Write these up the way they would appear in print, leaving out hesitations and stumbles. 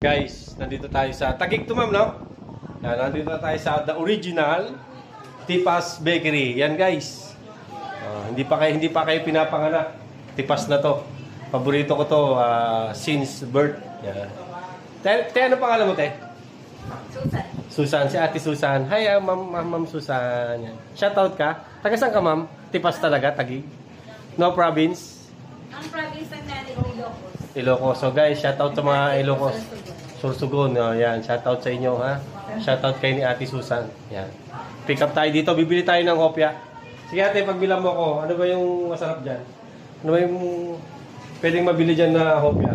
Guys, nandito tayo sa Taguig to, ma'am, no? Yan, nandito tayo sa The Original Tipas Bakery. Yan, guys. Hindi pa kayo pinapanganak. Tipas na to. Paborito ko to since birth. Yan. Te, ano pangalan mo, te? Susan. Susan, si Ate Susan. Hi, ma'am Susan. Yan. Shoutout ka. Taga saan ka, ma'am? Tipas talaga, Taguig. No province? Ang province ng nanay ko, Ilocos. Ilocos. So guys, shoutout sa mga Ilocos. Sursugon. Yan, shoutout sa inyo, ha. Shoutout kay ni Ate Susan. Yan. Pick up tayo dito. Bibili tayo ng hopya. Sige ate, pagbilang mo ko, ano ba yung masarap dyan? Ano ba yung pwedeng mabili dyan na hopya?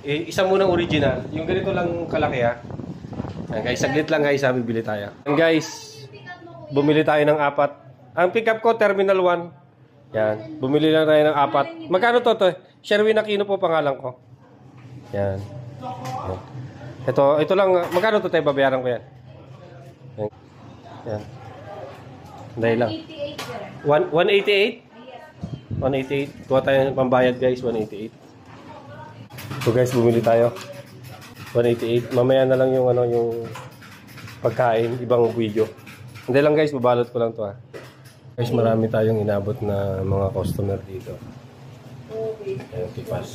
Isa munang original. Yung ganito lang kalaki, ha. Yan guys, saglit lang guys, ha. Bibili tayo. Yan guys, bumili tayo ng 4. Ang pick up ko, Terminal 1. Yan. Bumili lang tayo ng 4. Magkano to? Sherwin Aquino po pangalan ko. Yan. Ito lang. Magkano to tayo? Babayaran ko yan. Yan. Dahil lang. 188? 188. Kuha tayo ng pambayad guys. 188. So guys, bumili tayo. 188. Mamaya na lang yung yung pagkain. Ibang video. Hindi lang guys. Babalot ko lang to, ha. Guys, marami tayong inabot na mga customer dito. Ayan, tipas.